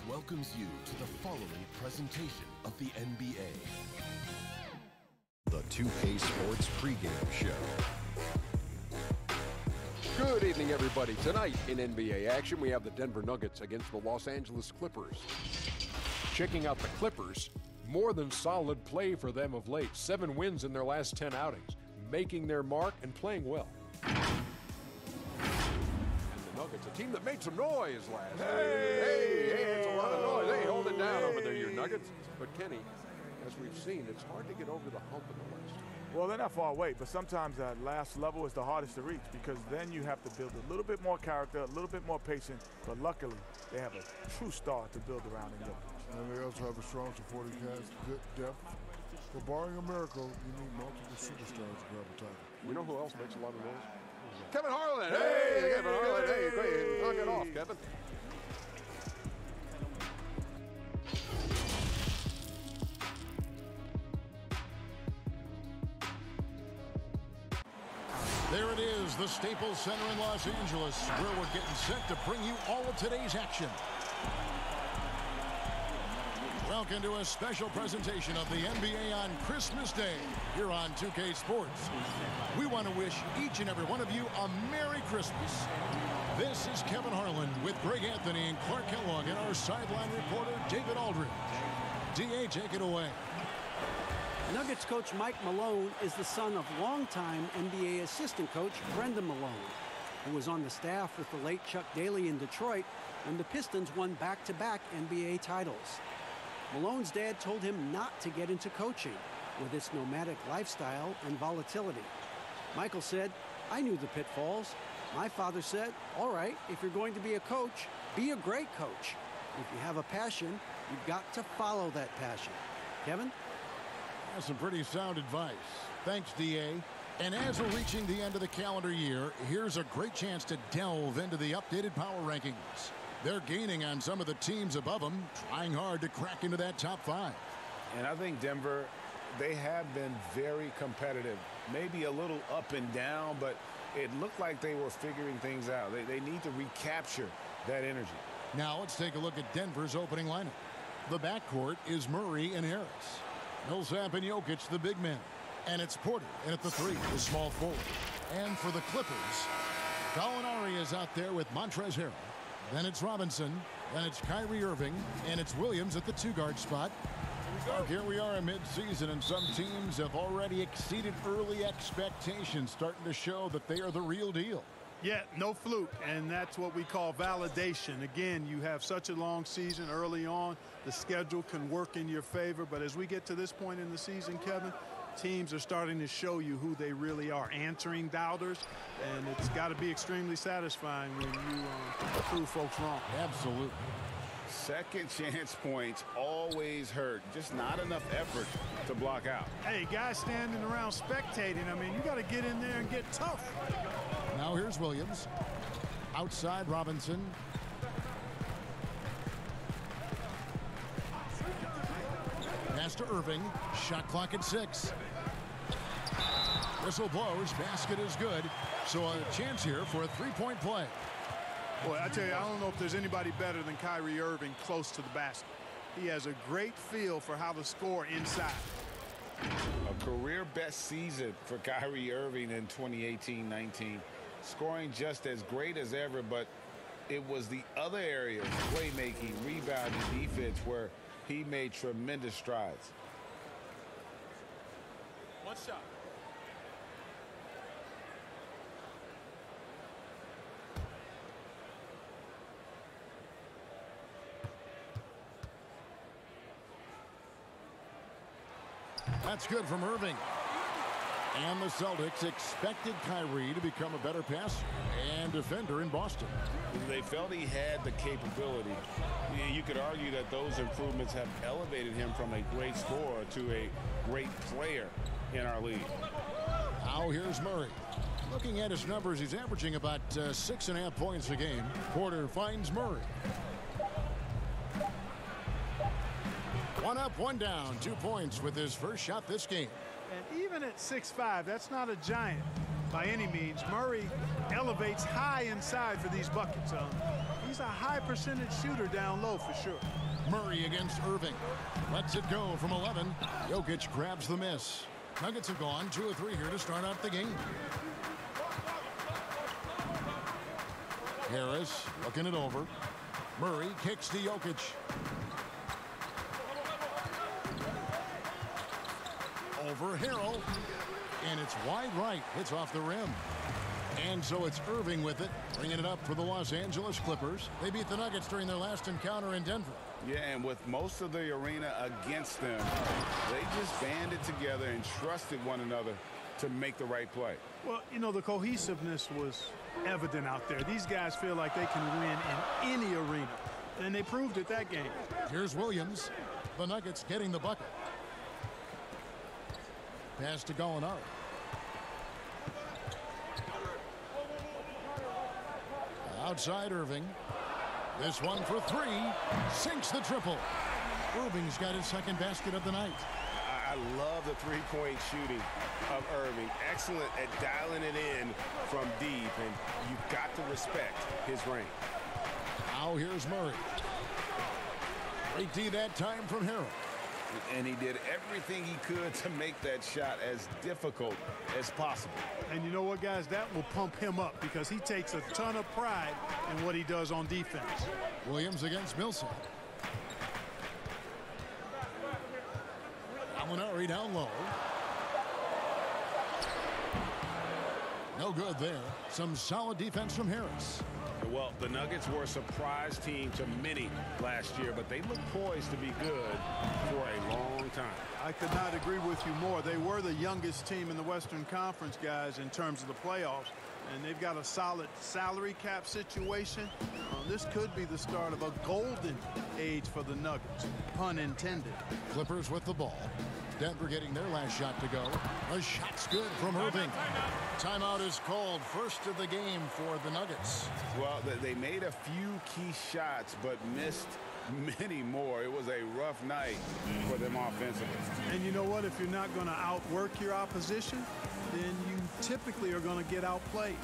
welcomes you to the following presentation of the NBA. The 2K Sports pregame show. Good evening, everybody. Tonight in NBA action, we have the Denver Nuggets against the Los Angeles Clippers. Checking out the Clippers, more than solid play for them of late. 7 wins in their last 10 outings, making their mark and playing well. And the Nuggets, a team that made some noise last week. Hey, it's a lot of noise. Hey, hold it down over there, you Nuggets. But Kenny, as we've seen, it's hard to get over the hump in the West. Well, they're not far away, but sometimes that last level is the hardest to reach because then you have to build a little bit more character, a little bit more patience, but luckily they have a true star to build around in Jokic. And they also have a strong supporting cast, good depth. But barring a miracle, you need multiple superstars to grab a title. You know who else makes a lot of noise? Kevin Harlan. Hey, Kevin Harlan. Hey, go ahead. Knock it off, Kevin. There it is, the Staples Center in Los Angeles, where we're getting set to bring you all of today's action. Welcome to a special presentation of the NBA on Christmas Day here on 2K Sports. We want to wish each and every one of you a Merry Christmas. This is Kevin Harlan with Greg Anthony and Clark Kellogg and our sideline reporter David Aldridge. DA, take it away. Nuggets coach Mike Malone is the son of longtime NBA assistant coach Brendan Malone, who was on the staff with the late Chuck Daly in Detroit when the Pistons won back-to-back NBA titles. Malone's dad told him not to get into coaching with its nomadic lifestyle and volatility. Michael said, "I knew the pitfalls. My father said, all right, if you're going to be a coach, be a great coach. If you have a passion, you've got to follow that passion." Kevin? That's some pretty sound advice. Thanks, DA. And as we're reaching the end of the calendar year, here's a great chance to delve into the updated power rankings. They're gaining on some of the teams above them, trying hard to crack into that top 5. And I think Denver, they have been very competitive. Maybe a little up and down, but it looked like they were figuring things out. They need to recapture that energy. Now let's take a look at Denver's opening lineup. The backcourt is Murray and Harris. Millsap and Jokic, the big men. And it's Porter in at the 3, the small forward. And for the Clippers, Gallinari is out there with Montrezl Harrell. Then it's Robinson. Then it's Kyrie Irving. And it's Williams at the 2-guard spot. Here we are in mid-season, and some teams have already exceeded early expectations, starting to show that they are the real deal. Yeah, no fluke, and that's what we call validation. Again, you have such a long season early on. The schedule can work in your favor, but as we get to this point in the season, Kevin, teams are starting to show you who they really are, answering doubters, and it's got to be extremely satisfying when you prove folks wrong. Absolutely. Second chance points always hurt. Just not enough effort to block out. Hey, guys standing around spectating, I mean, you got to get in there and get tough. Now here's Williams. Outside Robinson. Pass to Irving. Shot clock at 6. Whistle blows. Basket is good. So a chance here for a 3-point play. Boy, I tell you, I don't know if there's anybody better than Kyrie Irving close to the basket. He has a great feel for how to score inside. A career best season for Kyrie Irving in 2018-19. Scoring just as great as ever, but it was the other areas, playmaking, rebounding, defense, where he made tremendous strides. One shot. That's good from Irving. And the Celtics expected Kyrie to become a better passer and defender in Boston. They felt he had the capability. You could argue that those improvements have elevated him from a great scorer to a great player in our league. Now here's Murray. Looking at his numbers, he's averaging about 6.5 points a game. Porter finds Murray. One up, one down. 2 points with his first shot this game. And even at 6'5", that's not a giant. by any means. Murray elevates high inside for these buckets. He's a high percentage shooter down low for sure. Murray against Irving. Lets it go from 11. Jokic grabs the miss. Nuggets have gone 2 of 3 here to start out the game. Harris looking it over. Murray kicks to Jokic. Over Harrell. And it's wide right. Hits off the rim. And so it's Irving with it, bringing it up for the Los Angeles Clippers. They beat the Nuggets during their last encounter in Denver. Yeah, and with most of the arena against them, they just banded together and trusted one another to make the right play. Well, you know, the cohesiveness was evident out there. These guys feel like they can win in any arena, and they proved it that game. Here's Williams. The Nuggets getting the bucket. Pass to Gallinari. Outside Irving. This one for 3. Sinks the triple. Irving's got his second basket of the night. I love the three-point shooting of Irving. Excellent at dialing it in from deep, and you've got to respect his range. Now here's Murray. Great D that time from Harrell. And he did everything he could to make that shot as difficult as possible. And you know what, guys? That will pump him up because he takes a ton of pride in what he does on defense. Williams against Millsap. Gallinari down low. No good there. Some solid defense from Harris. Well, the Nuggets were a surprise team to many last year, but they look poised to be good for a long time. I could not agree with you more. They were the youngest team in the Western Conference, guys, in terms of the playoffs, and they've got a solid salary cap situation. This could be the start of a golden age for the Nuggets, pun intended. Clippers with the ball. Denver getting their last shot to go. The shot's good from Irving. Timeout is called. First of the game for the Nuggets. Well, they made a few key shots, but missed many more. It was a rough night for them offensively. And you know what? If you're not going to outwork your opposition, then you typically are going to get outplayed.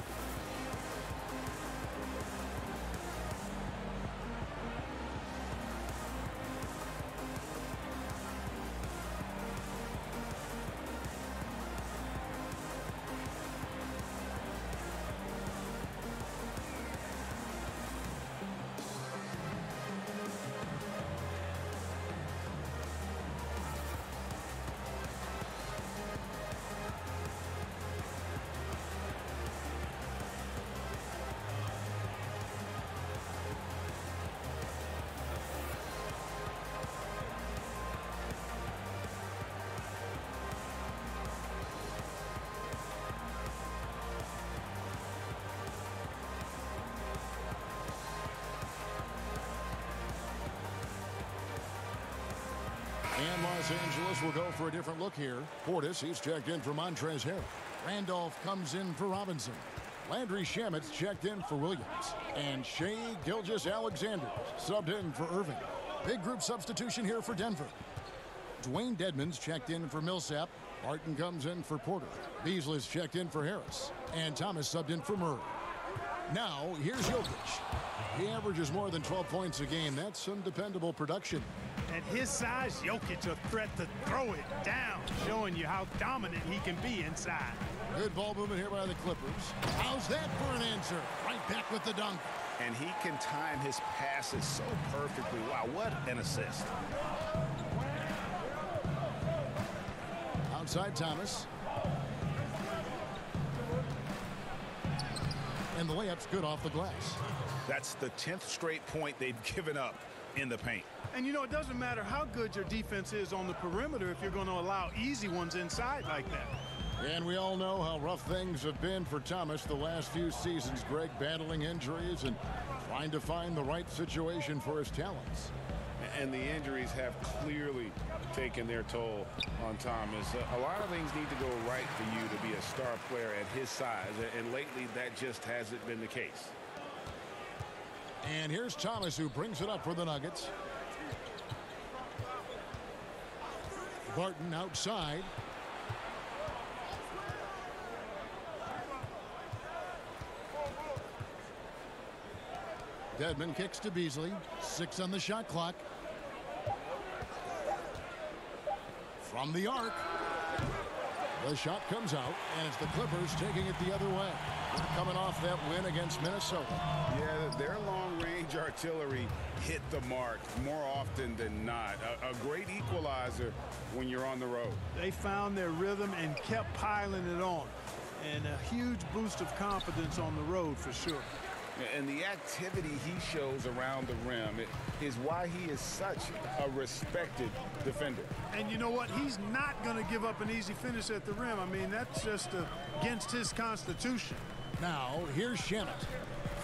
And Los Angeles will go for a different look here. Portis, he's checked in for Montrezl Harrell. Randolph comes in for Robinson. Landry Shamit's checked in for Williams. And Shai Gilgeous-Alexander subbed in for Irving. Big group substitution here for Denver. Dwayne Dedmon's checked in for Millsap. Barton comes in for Porter. Beasley's checked in for Harris. And Thomas subbed in for Murray. Now, here's Jokic. He averages more than 12 points a game. That's some dependable production. At his size, Jokic a threat to throw it down, showing you how dominant he can be inside. Good ball movement here by the Clippers. How's that for an answer? Right back with the dunk. And he can time his passes so perfectly. Wow, what an assist. Outside Thomas. And the layup's good off the glass. That's the 10th straight point they've given up in the paint. And you know, it doesn't matter how good your defense is on the perimeter if you're going to allow easy ones inside like that. And we all know how rough things have been for Thomas the last few seasons, Greg, battling injuries and trying to find the right situation for his talents. And the injuries have clearly taken their toll on Thomas. A lot of things need to go right for you to be a star player at his size, and lately that just hasn't been the case. And here's Thomas, who brings it up for the Nuggets. Barton outside. Dedmon kicks to Beasley. 6 on the shot clock. From the arc. The shot comes out, and it's the Clippers taking it the other way. Coming off that win against Minnesota. Yeah, their long-range artillery hit the mark more often than not. A great equalizer when you're on the road. They found their rhythm and kept piling it on. And a huge boost of confidence on the road for sure. And the activity he shows around the rim is why he is such a respected defender. And you know what? He's not going to give up an easy finish at the rim. I mean, that's just against his constitution. Now, here's Shamet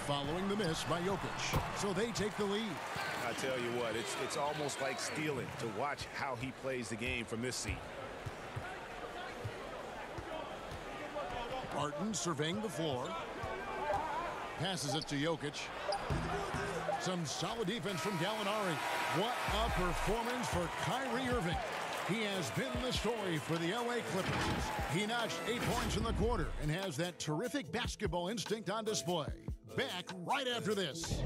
following the miss by Jokic. So they take the lead. I tell you what, it's almost like stealing to watch how he plays the game from this seat. Barton surveying the floor. Passes it to Jokic. Some solid defense from Gallinari. What a performance for Kyrie Irving. He has been the story for the LA Clippers. He notched 8 points in the quarter and has that terrific basketball instinct on display. Back right after this.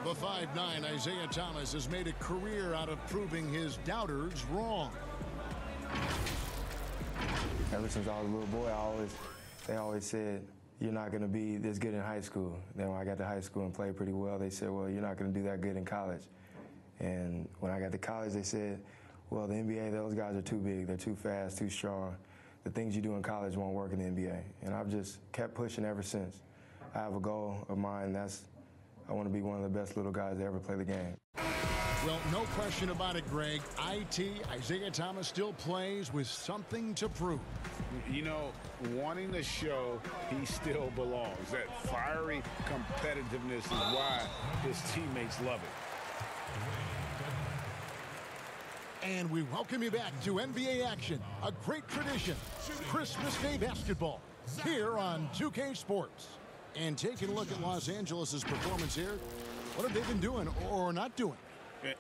The 5'9" Isaiah Thomas has made a career out of proving his doubters wrong. Ever since I was a little boy, they always said, you're not going to be this good in high school. Then when I got to high school and played pretty well, they said, well, you're not going to do that good in college. And when I got to college, they said, well, the NBA, those guys are too big. They're too fast, too strong. The things you do in college won't work in the NBA. And I've just kept pushing ever since. I have a goal of mine, I want to be one of the best little guys to ever play the game. Well, no question about it, Greg. Isaiah Thomas still plays with something to prove. You know, wanting to show he still belongs. That fiery competitiveness is why his teammates love it. And we welcome you back to NBA action, a great tradition, Christmas Day basketball, here on 2K Sports. And taking a look at Los Angeles' performance here, what have they been doing or not doing?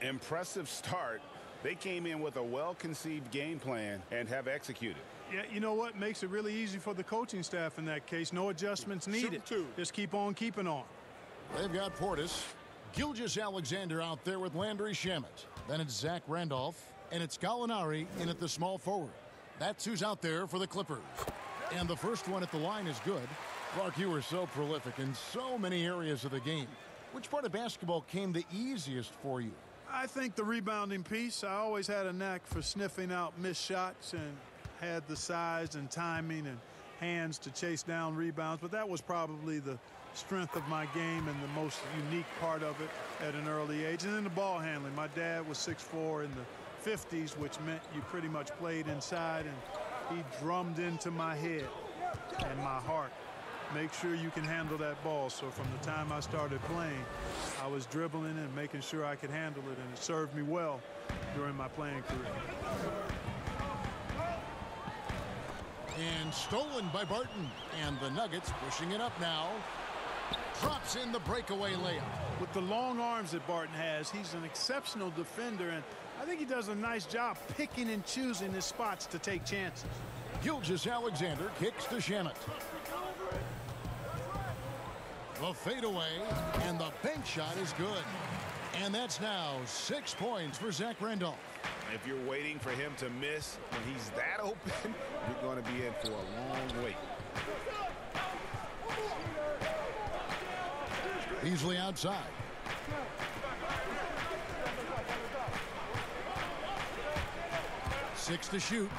Impressive start. They came in with a well-conceived game plan and have executed. Yeah, you know what? Makes it really easy for the coaching staff in that case. No adjustments needed. Just keep on keeping on. They've got Portis, Gilgeous-Alexander out there with Landry Shamet. Then it's Zach Randolph, and it's Gallinari in at the small forward. That's who's out there for the Clippers. And the first one at the line is good. Clark, you were so prolific in so many areas of the game. Which part of basketball came the easiest for you? I think the rebounding piece. I always had a knack for sniffing out missed shots and had the size and timing and hands to chase down rebounds. But that was probably the strength of my game and the most unique part of it at an early age. And then the ball handling. My dad was 6'4" in the 50s, which meant you pretty much played inside, and he drummed into my head and my heart. Make sure you can handle that ball. So from the time I started playing, I was dribbling and making sure I could handle it, and it served me well during my playing career. And stolen by Barton. And the Nuggets pushing it up now. Drops in the breakaway layup. With the long arms that Barton has, he's an exceptional defender, and I think he does a nice job picking and choosing his spots to take chances. Gilgeous-Alexander kicks to Shamet. The fadeaway, and the bank shot is good. And that's now 6 points for Zach Randolph. If you're waiting for him to miss when he's that open, you're going to be in for a long wait. Beasley outside. Six to shoot.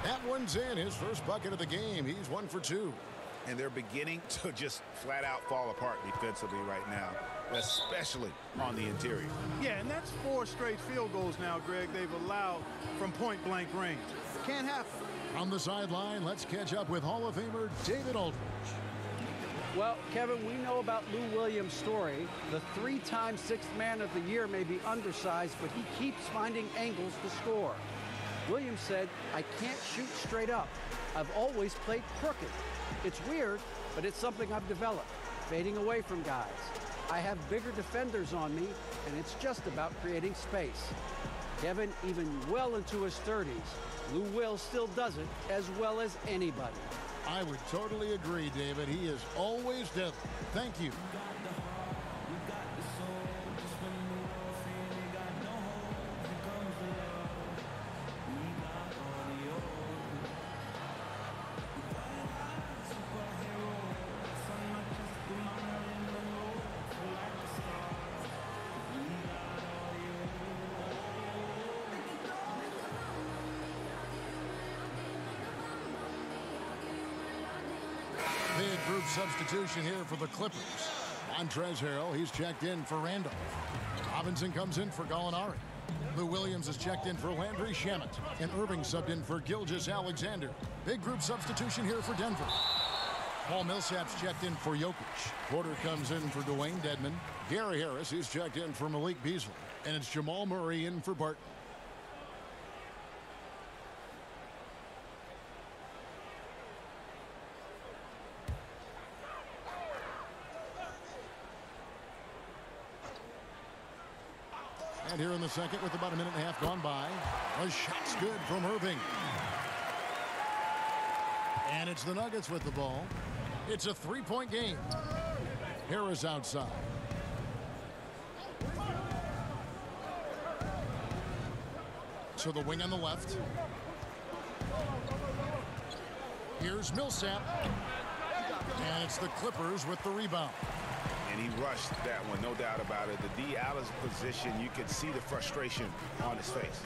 That one's in. His first bucket of the game. He's 1 for 2. And they're beginning to just flat out fall apart defensively right now, especially on the interior. Yeah, and that's 4 straight field goals now, Greg, they've allowed from point-blank range. Can't happen. On the sideline, let's catch up with Hall of Famer David Aldridge. Well, Kevin, we know about Lou Williams' story. The 3-time Sixth Man of the Year may be undersized, but he keeps finding angles to score. Williams said, "I can't shoot straight up. I've always played crooked. It's weird, but it's something I've developed, fading away from guys. I have bigger defenders on me, and it's just about creating space." Kevin, even well into his 30s, Lou Will still does it as well as anybody. I would totally agree, David. He is always deadly. Thank you. Big group substitution here for the Clippers. Montrezl Harrell, he's checked in for Randolph. Robinson comes in for Gallinari. Lou Williams is checked in for Landry Shamet. And Irving subbed in for Gilgeous-Alexander. Big group substitution here for Denver. Paul Millsap's checked in for Jokic. Porter comes in for Dwayne Dedmon. Gary Harris, he's checked in for Malik Beasley. And it's Jamal Murray in for Barton. And here in the second with about a minute and a half gone by. A shot's good from Irving. And it's the Nuggets with the ball. It's a three-point game. Harris outside. To the wing on the left. Here's Millsap. And it's the Clippers with the rebound. And he rushed that one, no doubt about it. The D out of position, you could see the frustration on his face.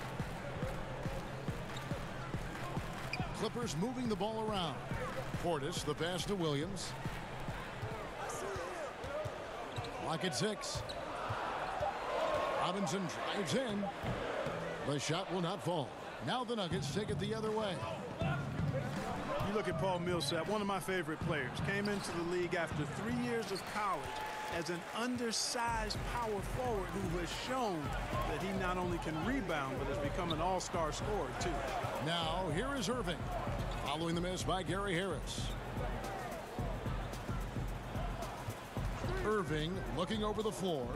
Clippers moving the ball around. Portis, the pass to Williams. Clock at 6. Robinson drives in. The shot will not fall. Now the Nuggets take it the other way. You look at Paul Millsap, one of my favorite players. Came into the league after 3 years of college as an undersized power forward who has shown that he not only can rebound, but has become an all-star scorer, too. Now, here is Irving, following the miss by Gary Harris. Irving looking over the floor.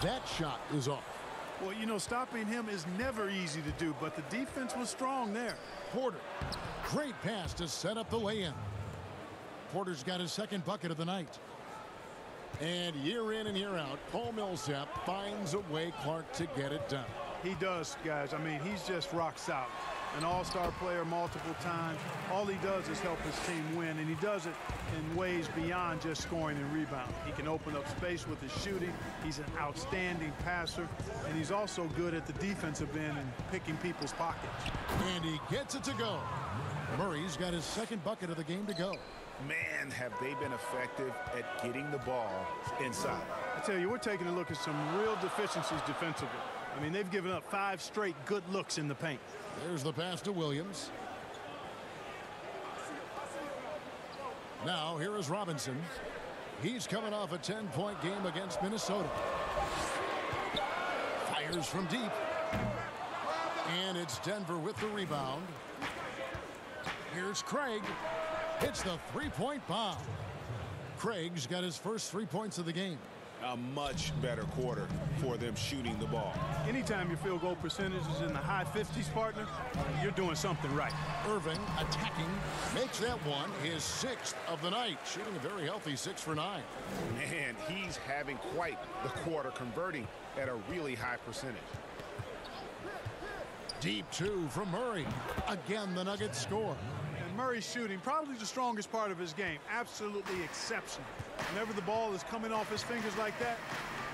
That shot is off. Well, you know, stopping him is never easy to do, but the defense was strong there. Porter, great pass to set up the lay-in. Porter's got his second bucket of the night. And year in and year out, Paul Millsap finds a way, Clark, to get it done. He does, guys. I mean, he's just rock solid. An all-star player multiple times. All he does is help his team win, and he does it in ways beyond just scoring and rebounding. He can open up space with his shooting. He's an outstanding passer, and he's also good at the defensive end and picking people's pockets. And he gets it to go. Murray's got his second bucket of the game to go. Man, have they been effective at getting the ball inside. I tell you, we're taking a look at some real deficiencies defensively. I mean, they've given up 5 straight good looks in the paint. There's the pass to Williams. Now, here is Robinson. He's coming off a 10-point game against Minnesota. Fires from deep. And it's Denver with the rebound. Here's Craig. Hits the three-point bomb. Craig's got his first 3 points of the game. A much better quarter for them shooting the ball. Anytime your field goal percentage is in the high 50s, partner, you're doing something right. Irving attacking, makes that one his 6th of the night, shooting a very healthy 6 for 9. Man, he's having quite the quarter, converting at a really high percentage. Deep 2 from Murray. Again, the Nuggets score. And Murray's shooting, probably the strongest part of his game. Absolutely exceptional. Whenever the ball is coming off his fingers like that,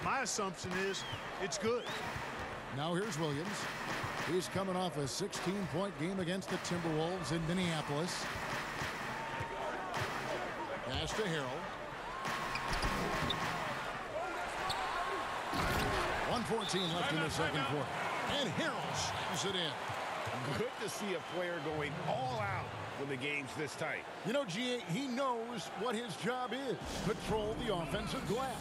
my assumption is it's good. Now here's Williams. He's coming off a 16-point game against the Timberwolves in Minneapolis. Pass to Harrell. 1:14 left in the second quarter. And Harrell slams it in. Good to see a player going all out when the game's this tight. You know, G.A., he knows what his job is. Patrol the offensive glass.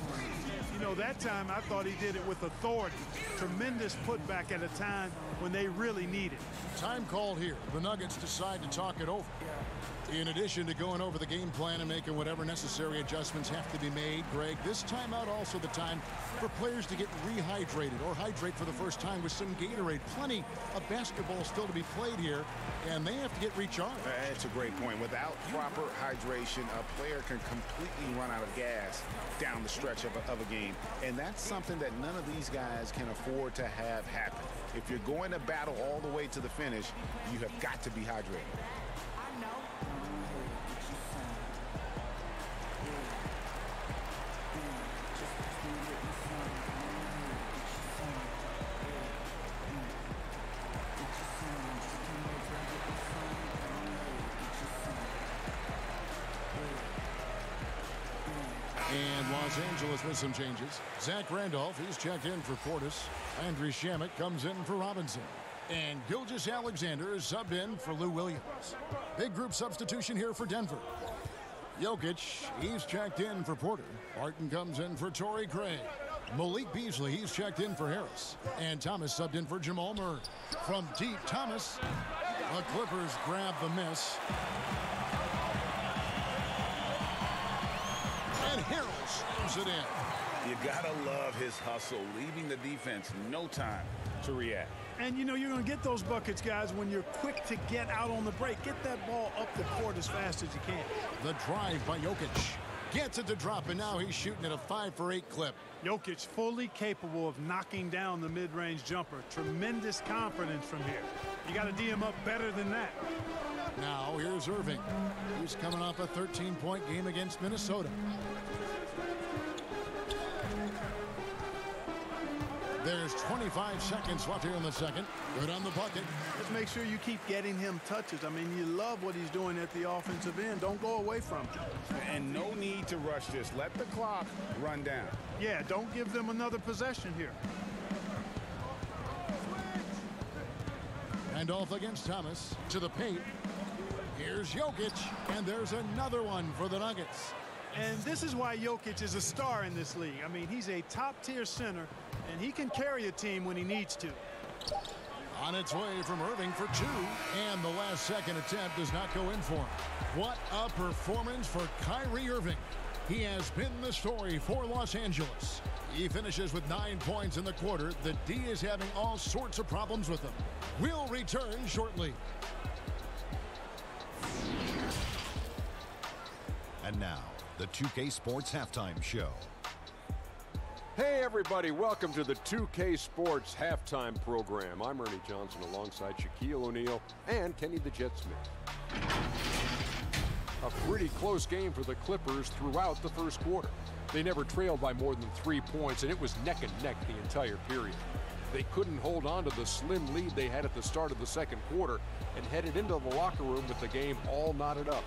You know, that time I thought he did it with authority. Tremendous putback at a time when they really need it. Time called here. The Nuggets decide to talk it over. In addition to going over the game plan and making whatever necessary adjustments have to be made, Greg, this timeout also the time for players to get rehydrated or hydrate for the first time with some Gatorade. Plenty of basketball still to be played here, and they have to get recharged. That's a great point. Without proper hydration, a player can completely run out of gas down the stretch of a game, and that's something that none of these guys can afford to have happen. If you're going to battle all the way to the finish, you have got to be hydrated. And Los Angeles with some changes. Zach Randolph, he's checked in for Portis. Andrew Shamet comes in for Robinson. And Gilgeous-Alexander is subbed in for Lou Williams. Big group substitution here for Denver. Jokic, he's checked in for Porter. Martin comes in for Torrey Craig. Malik Beasley, he's checked in for Harris. And Thomas subbed in for Jamal Murray. From deep, Thomas. The Clippers grab the miss. And Harris slams it in. You gotta love his hustle, leaving the defense no time to react. And you know you're going to get those buckets, guys, when you're quick to get out on the break. Get that ball up the court as fast as you can. The drive by Jokic. Gets it to drop, and now he's shooting at a 5-for-8 clip. Jokic fully capable of knocking down the mid-range jumper. Tremendous confidence from here. You got to D him up better than that. Now here's Irving. He's coming off a 13-point game against Minnesota. There's 25 seconds left here in the second. Good on the bucket. Just make sure you keep getting him touches. I mean, you love what he's doing at the offensive end. Don't go away from him. And no need to rush this. Let the clock run down. Yeah, don't give them another possession here. And off against Thomas to the paint. Here's Jokic, and there's another one for the Nuggets. And this is why Jokic is a star in this league. I mean, he's a top-tier center, and he can carry a team when he needs to. On its way from Irving for two, and the last second attempt does not go in for him. What a performance for Kyrie Irving. He has been the story for Los Angeles. He finishes with 9 points in the quarter. The D is having all sorts of problems with him. We'll return shortly. And now, the 2K Sports Halftime Show. Hey everybody, welcome to the 2K Sports Halftime Program. I'm Ernie Johnson alongside Shaquille O'Neal and Kenny the Jet Smith. A pretty close game for the Clippers throughout the first quarter. They never trailed by more than 3 points, and it was neck and neck the entire period. They couldn't hold on to the slim lead they had at the start of the second quarter and headed into the locker room with the game all knotted up.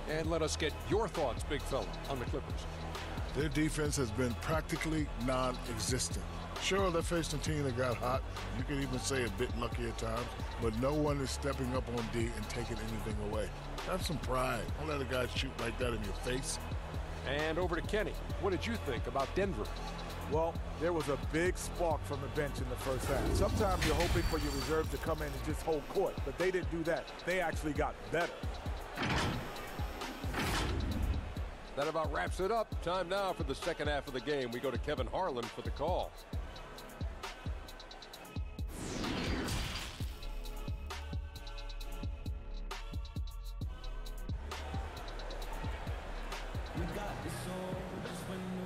And let us get your thoughts, big fella, on the Clippers. Their defense has been practically non-existent. Sure, they're facing a team that got hot. You could even say a bit lucky at times, but no one is stepping up on D and taking anything away. Have some pride. Don't let a guy shoot like that in your face. And over to Kenny. What did you think about Denver? Well, there was a big spark from the bench in the first half. Sometimes you're hoping for your reserves to come in and just hold court, but they didn't do that. They actually got better. That about wraps it up. Time now for the second half of the game. We go to Kevin Harlan for the call.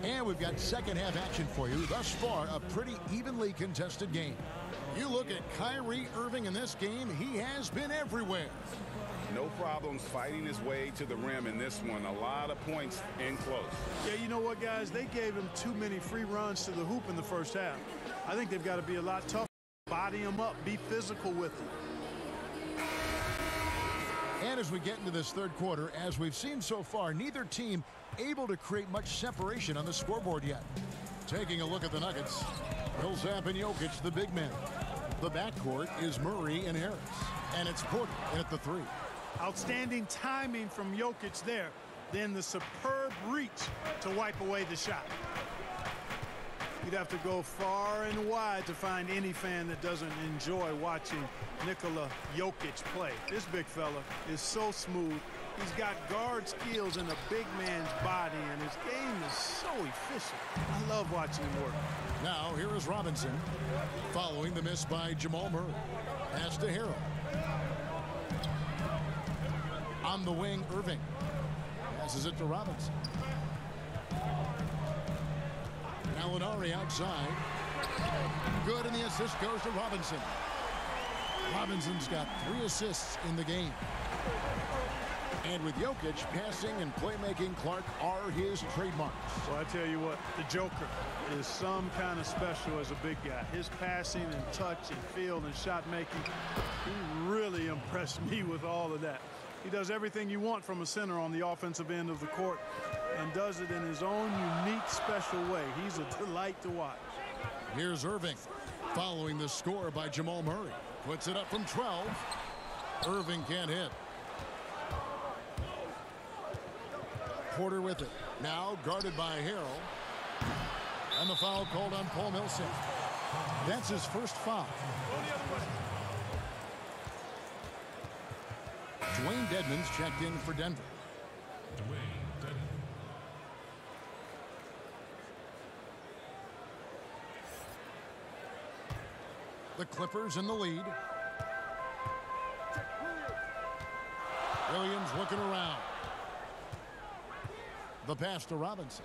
And we've got second half action for you. Thus far, a pretty evenly contested game. You look at Kyrie Irving in this game, he has been everywhere. No problems fighting his way to the rim in this one. A lot of points in close. Yeah, you know what, guys? They gave him too many free runs to the hoop in the first half. I think they've got to be a lot tougher. Body him up. Be physical with him. And as we get into this third quarter, as we've seen so far, neither team able to create much separation on the scoreboard yet. Taking a look at the Nuggets, Millsap and Jokic, the big men. The backcourt is Murray and Harris. And it's Porter in at the three. Outstanding timing from Jokic there. Then the superb reach to wipe away the shot. You'd have to go far and wide to find any fan that doesn't enjoy watching Nikola Jokic play. This big fella is so smooth. He's got guard skills in a big man's body, and his game is so efficient. I love watching him work. Now here is Robinson following the miss by Jamal Murray. Pass to Harrell. On the wing, Irving. Passes it to Robinson. Gallinari outside. Good, and the assist goes to Robinson. Robinson's got 3 assists in the game. And with Jokic, passing and playmaking, Clark, are his trademarks. Well, I tell you what, the Joker is some kind of special as a big guy. His passing and touch and field and shot making, he really impressed me with all of that. He does everything you want from a center on the offensive end of the court and does it in his own unique, special way. He's a delight to watch. Here's Irving following the score by Jamal Murray. Puts it up from 12. Irving can't hit. Porter with it. Now guarded by Harrell. And the foul called on Paul Millsap. That's his first foul. Dwayne Dedmon's checked in for Denver. Dwayne Dedmon. The Clippers in the lead. Williams looking around. The pass to Robinson.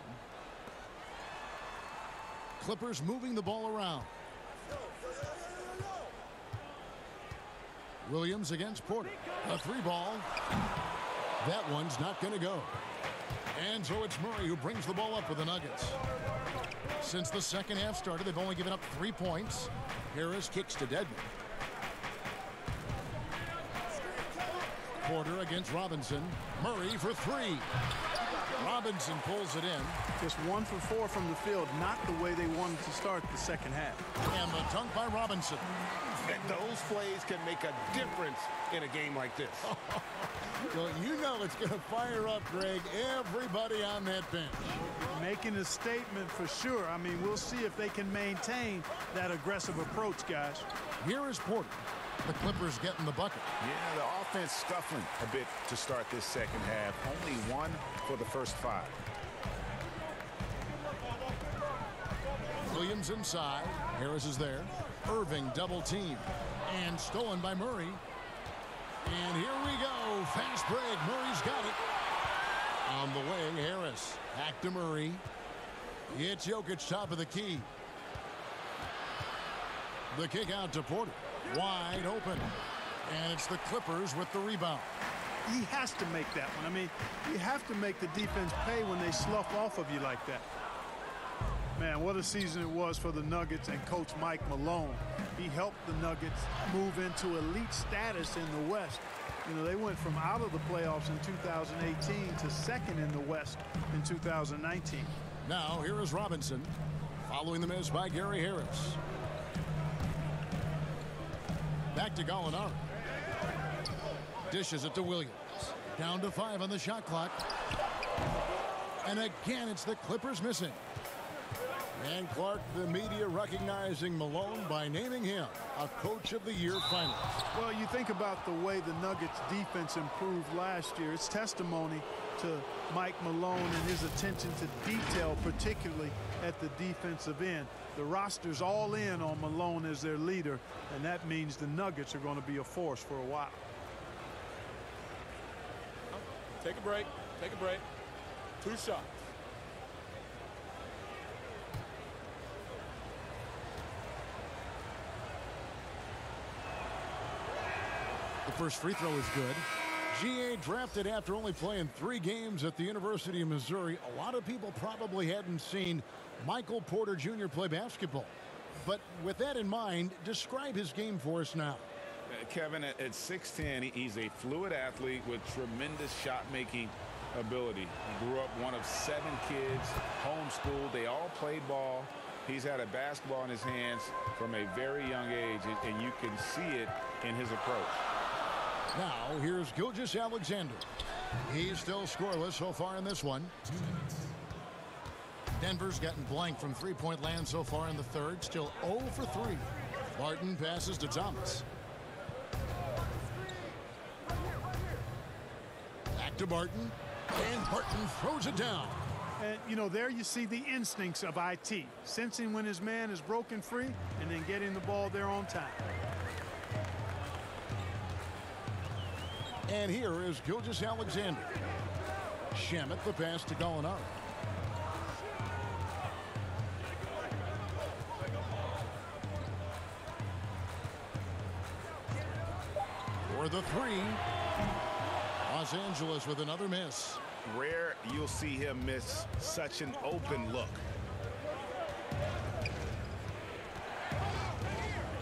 Clippers moving the ball around. Williams against Porter. A 3-ball. That one's not going to go. And so it's Murray who brings the ball up for the Nuggets. Since the second half started, they've only given up 3 points. Harris kicks to Dedmon. Porter against Robinson. Murray for 3. Robinson pulls it in. Just 1 for 4 from the field, not the way they wanted to start the second half. And the dunk by Robinson. And those plays can make a difference in a game like this. Well, you know it's going to fire up, Greg, everybody on that bench. Making a statement for sure. I mean, we'll see if they can maintain that aggressive approach, guys. Here is Porter. The Clippers getting the bucket. Yeah, the offense scuffling a bit to start this second half. Only 1 for the first 5. Williams inside. Harris is there. Irving double team. And stolen by Murray. And here we go. Fast break. Murray's got it. On the wing, Harris. Back to Murray. It's Jokic top of the key. The kick out to Porter. Wide open. And it's the Clippers with the rebound. He has to make that one. I mean, you have to make the defense pay when they slough off of you like that. Man, what a season it was for the Nuggets and Coach Mike Malone. He helped the Nuggets move into elite status in the West. You know, they went from out of the playoffs in 2018 to second in the West in 2019. Now, here is Robinson following the miss by Gary Harris. Back to Gallinari. Dishes it to Williams. Down to 5 on the shot clock. And again, it's the Clippers missing. And Clark, the media recognizing Malone by naming him a Coach of the Year finalist. Well, you think about the way the Nuggets defense improved last year. It's testimony to Mike Malone and his attention to detail, particularly at the defensive end. The roster's all in on Malone as their leader, and that means the Nuggets are going to be a force for a while. Take a break. Take a break. 2 shots. The first free throw is good. G.A. drafted after only playing 3 games at the University of Missouri. A lot of people probably hadn't seen Michael Porter Jr. play basketball. But with that in mind, describe his game for us now. Kevin, at 6'10", he's a fluid athlete with tremendous shot-making ability. He grew up one of 7 kids, homeschooled. They all played ball. He's had a basketball in his hands from a very young age, and you can see it in his approach. Now, here's Gilgeous-Alexander. He's still scoreless so far in this one. Denver's gotten blank from three-point land so far in the third. Still 0 for 3. Barton passes to Thomas. Back to Barton. And Barton throws it down. And, you know, there you see the instincts of IT. Sensing when his man is broken free and then getting the ball there on time. And here is Gilgeous-Alexander. Shamet the pass to Gallinari. For the three. Los Angeles with another miss. Rare you'll see him miss such an open look.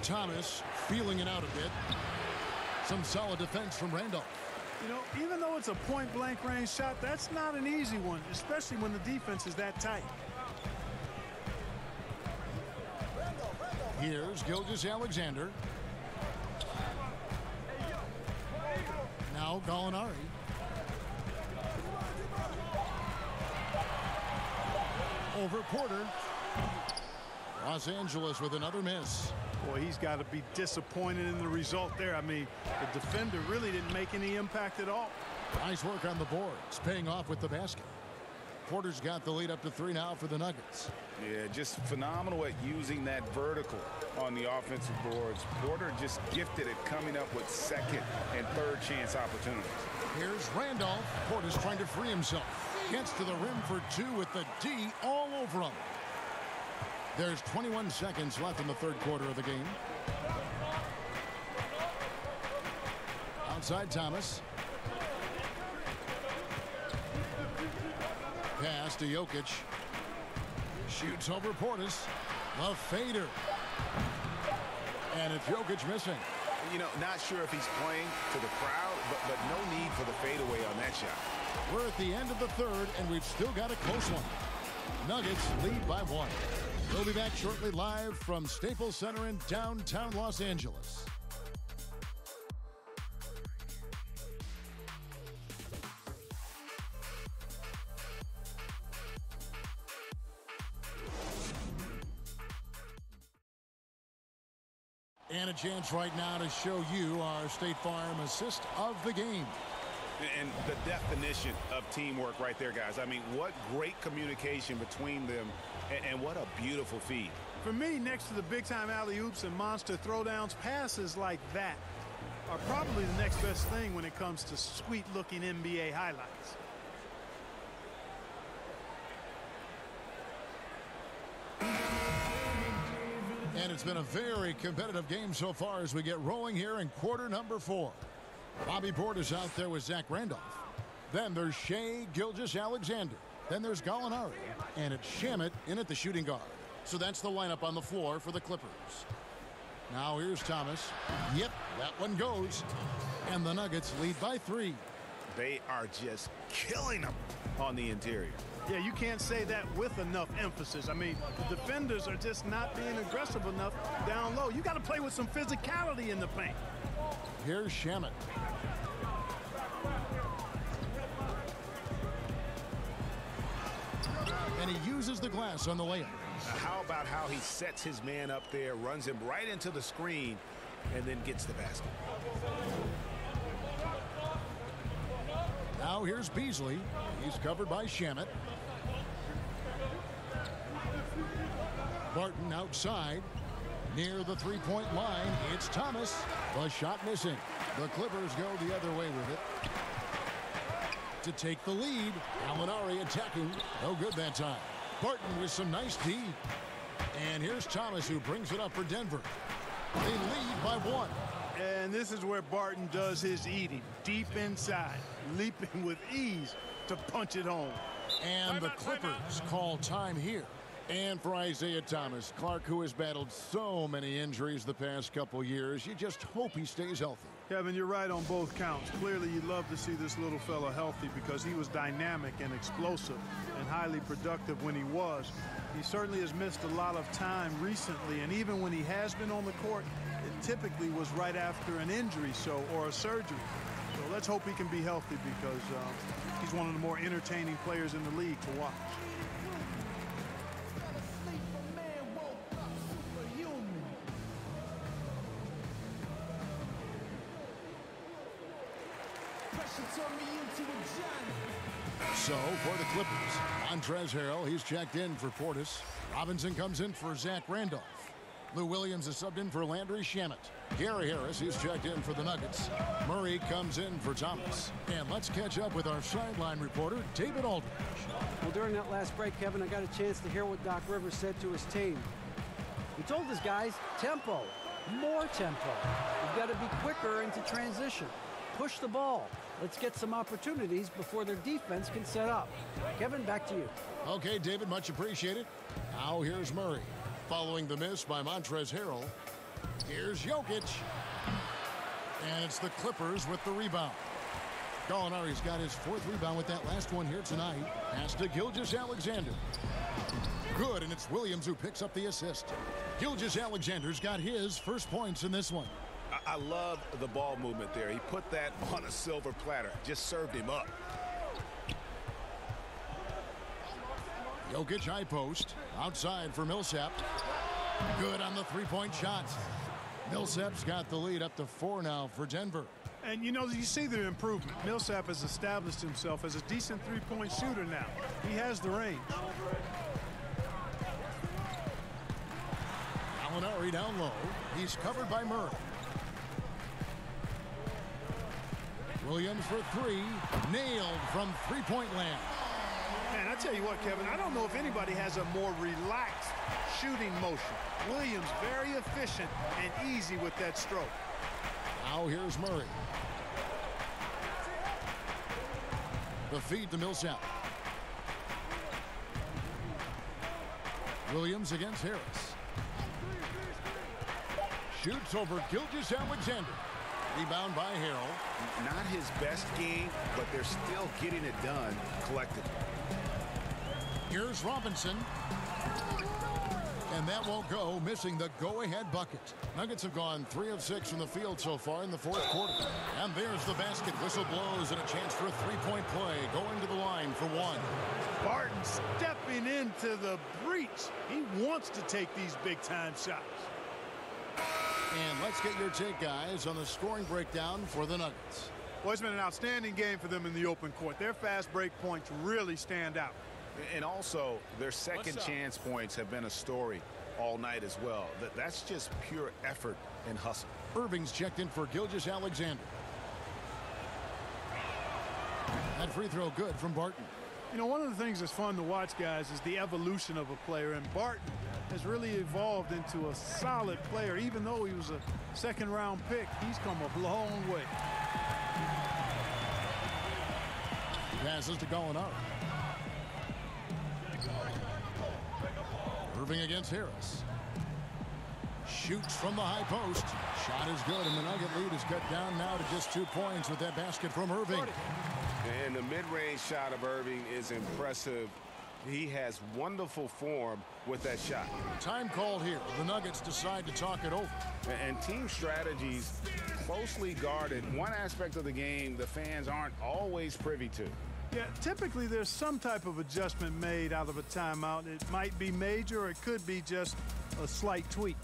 Thomas feeling it out a bit. Some solid defense from Randolph. You know, even though it's a point-blank range shot, that's not an easy one, especially when the defense is that tight. Here's Gilgeous-Alexander. Now Gallinari. Over Porter. Los Angeles with another miss. Boy, he's got to be disappointed in the result there. I mean, the defender really didn't make any impact at all. Nice work on the boards, paying off with the basket. Porter's got the lead up to 3 now for the Nuggets. Yeah, just phenomenal at using that vertical on the offensive boards. Porter just gifted at coming up with second and third chance opportunities. Here's Randolph. Porter's trying to free himself. Gets to the rim for 2 with the D all over him. There's 21 seconds left in the third quarter of the game. Outside Thomas. Pass to Jokic. Shoots over Portis. The fader. And it's Jokic missing. You know, not sure if he's playing to the crowd, but no need for the fadeaway on that shot. We're at the end of the third, and we've still got a close one. Nuggets lead by 1. We'll be back shortly live from Staples Center in downtown Los Angeles. And a chance right now to show you our State Farm assist of the game. And the definition of teamwork right there, guys. I mean, what great communication between them, and what a beautiful feed. For me, next to the big-time alley-oops and monster throwdowns, passes like that are probably the next best thing when it comes to sweet-looking NBA highlights. And it's been a very competitive game so far as we get rolling here in quarter number 4. Bobby Portis out there with Zach Randolph. Then there's Shai Gilgeous-Alexander. Then there's Gallinari. And it's Shamet in at the shooting guard. So that's the lineup on the floor for the Clippers. Now here's Thomas. Yep, that one goes. And the Nuggets lead by 3. They are just killing them on the interior. Yeah, you can't say that with enough emphasis. I mean, the defenders are just not being aggressive enough down low. You got to play with some physicality in the paint. Here's Shamet. And he uses the glass on the layup. How about how he sets his man up there, runs him right into the screen, and then gets the basket. Now here's Beasley. He's covered by Shamet. Barton outside. Near the three-point line, it's Thomas. The shot missing. The Clippers go the other way with it. To take the lead, Gallinari attacking. No good that time. Barton with some nice D. And here's Thomas who brings it up for Denver. They lead by 1. And this is where Barton does his eating. Deep inside, leaping with ease to punch it home. And the Clippers call time here. And for Isaiah Thomas, Clark, who has battled so many injuries the past couple years, you just hope he stays healthy. Kevin, you're right on both counts. Clearly, you'd love to see this little fella healthy because he was dynamic and explosive and highly productive when he was. He certainly has missed a lot of time recently, and even when he has been on the court, it typically was right after an injury or a surgery. So let's hope he can be healthy because he's one of the more entertaining players in the league to watch. So for the Clippers, Montrezl Harrell, he's checked in for Portis. Robinson comes in for Zach Randolph. Lou Williams is subbed in for Landry Shamet. Gary Harris, he's checked in for the Nuggets. Murray comes in for Thomas. And let's catch up with our sideline reporter, David Aldridge. Well, during that last break, Kevin, I got a chance to hear what Doc Rivers said to his team. He told his guys, tempo, more tempo. You've got to be quicker into transition. Push the ball. Let's get some opportunities before their defense can set up. Kevin, back to you. Okay, David, much appreciated. Now here's Murray. Following the miss by Montrezl Harrell, here's Jokic. And it's the Clippers with the rebound. Gallinari's got his 4th rebound with that last one here tonight. Pass to Gilgeous-Alexander. Good, and it's Williams who picks up the assist. Gilgeous-Alexander's got his first points in this one. I love the ball movement there. He put that on a silver platter. Just served him up. Jokic high post. Outside for Millsap. Good on the three-point shot. Millsap's got the lead up to 4 now for Denver. And, you know, you see the improvement. Millsap has established himself as a decent three-point shooter now. He has the range. Gallinari down low. He's covered by Murray. Williams for 3. Nailed from three-point land. Man, I tell you what, Kevin, I don't know if anybody has a more relaxed shooting motion. Williams very efficient and easy with that stroke. Now here's Murray. The feed to Millsap. Williams against Harris. Shoots over Gilgeous-Alexander. Rebound by Harrell. Not his best game, but they're still getting it done collectively. Here's Robinson. And that won't go, missing the go-ahead bucket. Nuggets have gone 3 of 6 from the field so far in the 4th quarter. And there's the basket. Whistle blows and a chance for a three-point play. Going to the line for 1. Barton stepping into the breach. He wants to take these big-time shots. And let's get your take, guys, on the scoring breakdown for the Nuggets. Well, it's been an outstanding game for them in the open court. Their fast break points really stand out. And also, their second chance points have been a story all night as well. That's just pure effort and hustle. Irving's checked in for Gilgeous-Alexander. That free throw good from Barton. You know, one of the things that's fun to watch, guys, is the evolution of a player. And Barton has really evolved into a solid player. Even though he was a second-round pick, he's come a long way. Passes to Gallinari. Irving against Harris. Shoots from the high post. Shot is good, and the Nugget lead is cut down now to just 2 points with that basket from Irving. And the mid-range shot of Irving is impressive. He has wonderful form with that shot. Time called here. The Nuggets decide to talk it over. And team strategies closely guarded. One aspect of the game the fans aren't always privy to. Yeah, typically there's some type of adjustment made out of a timeout. It might be major or it could be just a slight tweak.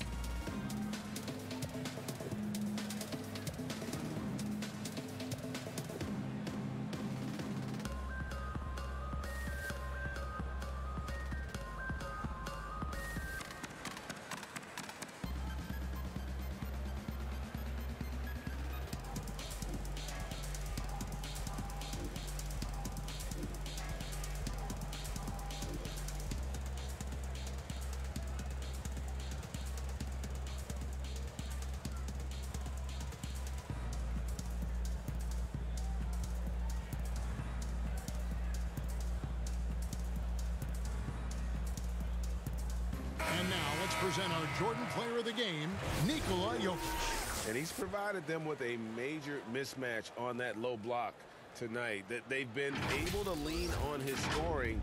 And now let's present our Jordan Player of the Game, Nikola Jokic. And he's provided them with a major mismatch on that low block tonight. That they've been able to lean on his scoring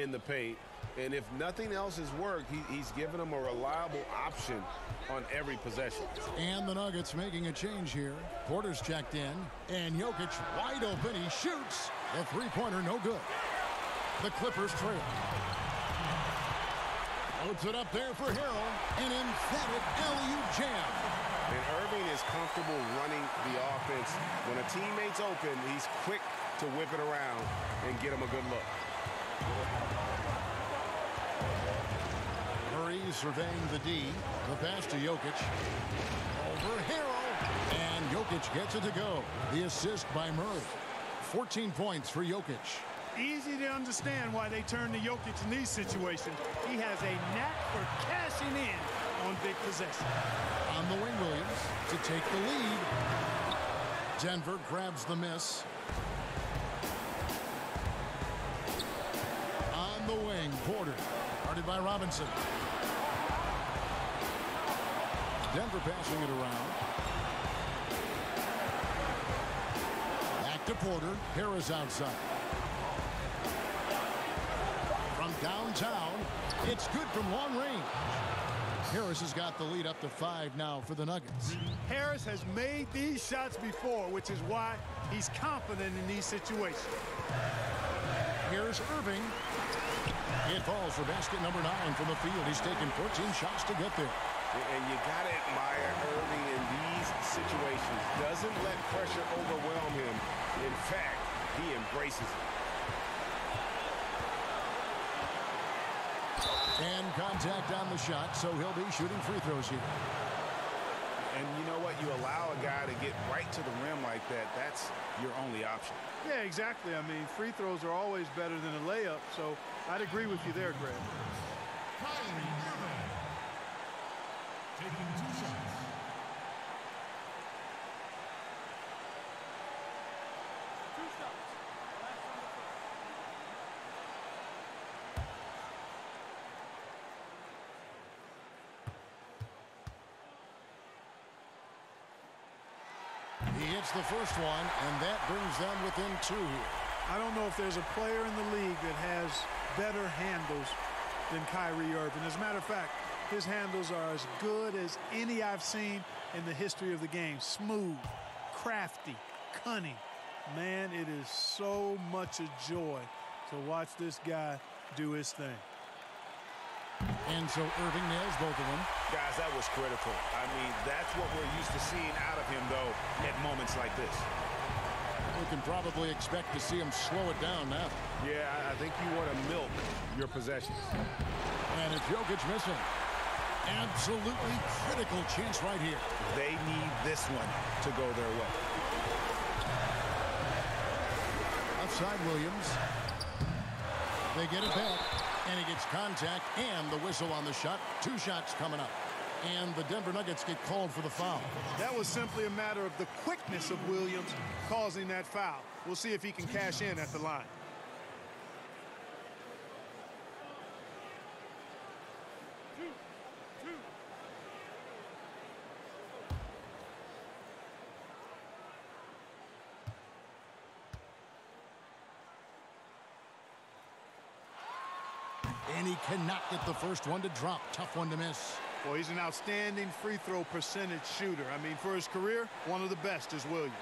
in the paint. And if nothing else has worked, he's given them a reliable option on every possession. And the Nuggets making a change here. Porter's checked in, and Jokic wide open. He shoots. The three-pointer no good. The Clippers trail. Loads it up there for Harrell. An emphatic alley-oop jam. And Irving is comfortable running the offense. When a teammate's open, he's quick to whip it around and get him a good look. Murray surveying the D. The pass to Jokic. Over Harrell. And Jokic gets it to go. The assist by Murray. 14 points for Jokic. Easy to understand why they turn to Jokic in these situations. He has a knack for cashing in on big possessions. On the wing, Williams to take the lead. Denver grabs the miss. On the wing, Porter. Guarded by Robinson. Denver passing it around. Back to Porter. Harris outside. From downtown, it's good from long range. Harris has got the lead up to 5 now for the Nuggets. Harris has made these shots before, which is why he's confident in these situations. Here's Irving. It falls for basket number 9 from the field. He's taken 14 shots to get there. And you got to admire Irving in these situations. Doesn't let pressure overwhelm him. In fact, he embraces it. And contact on the shot, so he'll be shooting free throws here. And you know what? You allow a guy to get right to the rim like that. That's your only option. Yeah, exactly. I mean, free throws are always better than a layup, so I'd agree with you there, Greg. Kyrie Irving. Taking 2 shots. He hits the first one, and that brings them within 2 here. I don't know if there's a player in the league that has better handles than Kyrie Irving. As a matter of fact, his handles are as good as any I've seen in the history of the game. Smooth, crafty, cunning. Man, it is so much a joy to watch this guy do his thing. And so Irving nails both of them. Guys, that was critical. I mean, that's what we're used to seeing out of him, though, at moments like this. We can probably expect to see him slow it down now. Yeah, I think you want to milk your possessions. And it's Jokic missing. Absolutely critical chance right here. They need this one to go their way. Outside Williams. They get it back. And he gets contact and the whistle on the shot. 2 shots coming up. And the Denver Nuggets get called for the foul. That was simply a matter of the quickness of Williams causing that foul. We'll see if he can cash in at the line. And he cannot get the first one to drop. Tough one to miss. Well, he's an outstanding free throw percentage shooter. I mean, for his career, one of the best is Williams.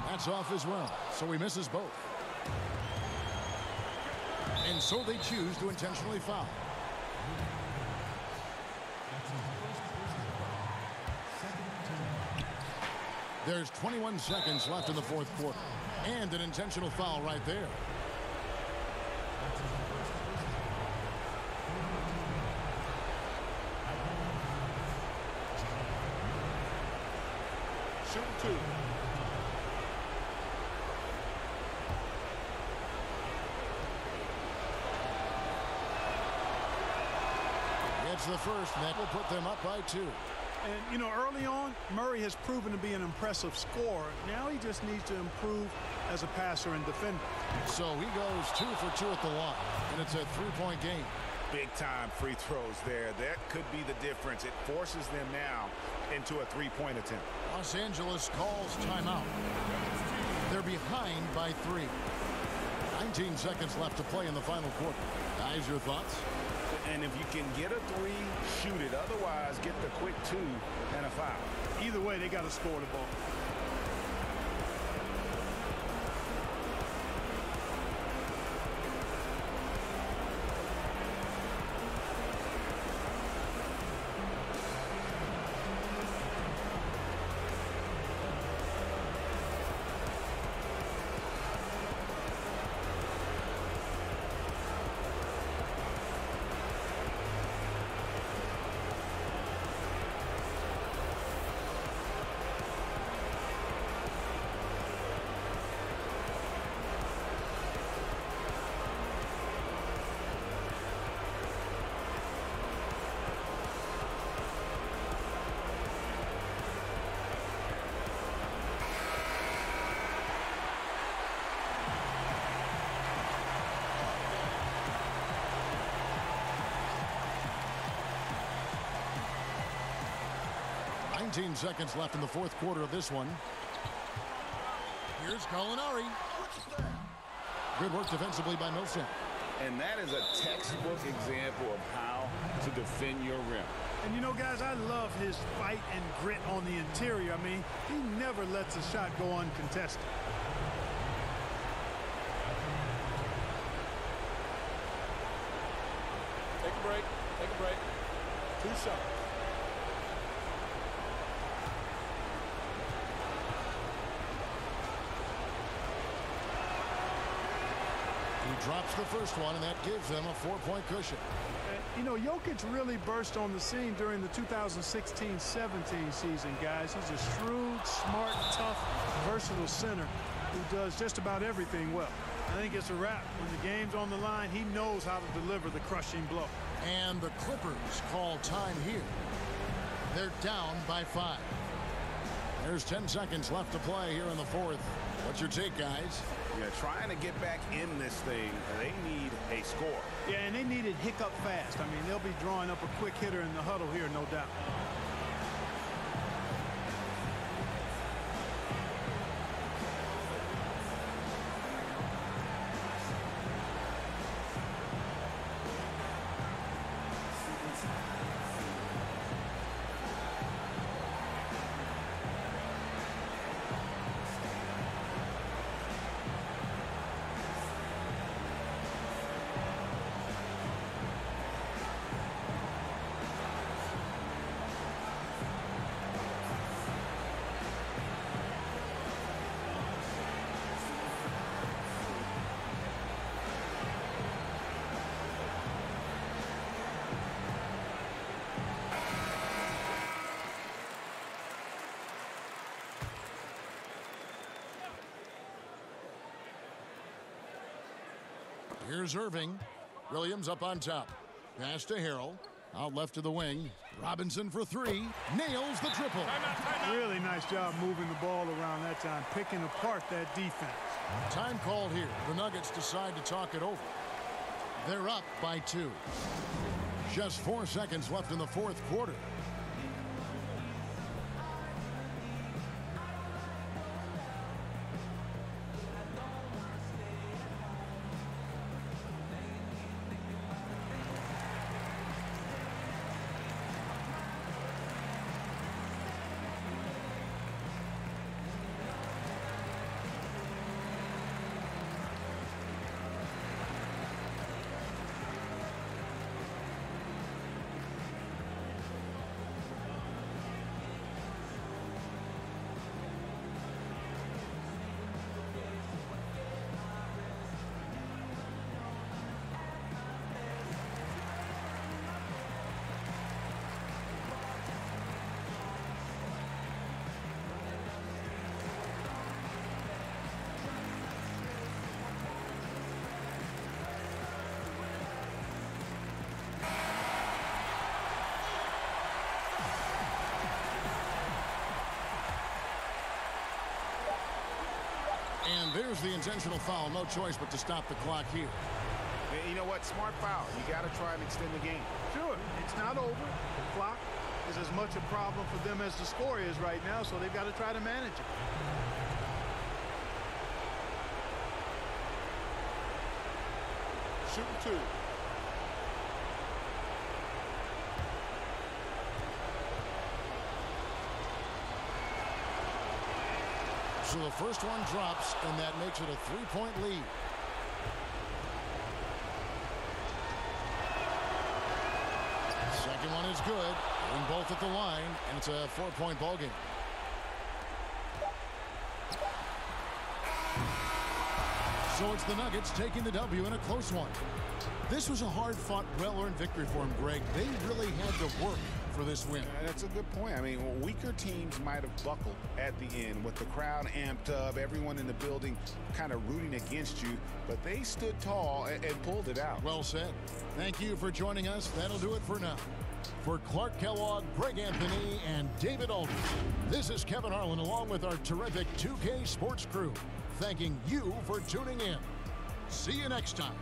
That's off as well, so he misses both. And so they choose to intentionally foul. There's 21 seconds left in the 4th quarter. And an intentional foul right there. Shooting 2. It's the first, and that will put them up by 2. And, you know, early on, Murray has proven to be an impressive scorer. Now he just needs to improve as a passer and defender. So he goes 2 for 2 at the line, and it's a three-point game. Big-time free throws there. That could be the difference. It forces them now into a three-point attempt. Los Angeles calls timeout. They're behind by 3. 19 seconds left to play in the final quarter. Guys, your thoughts? And if you can get a 3, shoot it. Otherwise, get the quick 2 and a foul. Either way, they got to score the ball. Seconds left in the fourth quarter of this one. Here's Gallinari. Good work defensively by Millsap. And that is a textbook example of how to defend your rim. And, you know, guys, I love his fight and grit on the interior. I mean, he never lets a shot go uncontested. Take a break. Take a break. 2 shots. Drops the first one, and that gives them a 4-point cushion. You know, Jokic really burst on the scene during the 2016-17 season, guys. He's a shrewd, smart, tough, versatile center who does just about everything well. I think it's a wrap. When the game's on the line, he knows how to deliver the crushing blow. And the Clippers call time here. They're down by 5. There's 10 seconds left to play here in the fourth. What's your take, guys? Yeah, trying to get back in this thing, they need a score. Yeah, and they need it hiccup fast. I mean, they'll be drawing up a quick hitter in the huddle here, no doubt. Here's Irving. Williams up on top. Pass to Harrell. Out left to the wing. Robinson for 3. Nails the triple. Really nice job moving the ball around that time, picking apart that defense. Time called here. The Nuggets decide to talk it over. They're up by 2. Just 4 seconds left in the fourth quarter. the intentional foul. No choice but to stop the clock here. And you know what? Smart foul. You got to try and extend the game. Sure. It's not over. The clock is as much a problem for them as the score is right now, so they've got to try to manage it. Shooting 2. So the first one drops, and that makes it a 3-point lead. Second one is good. And both at the line, and it's a 4-point ball game. So it's the Nuggets taking the W in a close one. This was a hard-fought, well-earned victory for them, Greg. They really had to work for this win. That's a good point. I mean, weaker teams might have buckled at the end with the crowd amped up, everyone in the building kind of rooting against you, but they stood tall and pulled it out. Well said. Thank you for joining us. That'll do it for now. For Clark Kellogg, Greg Anthony, and David Aldridge, this is Kevin Harlan along with our terrific 2K Sports crew, thanking you for tuning in. See you next time.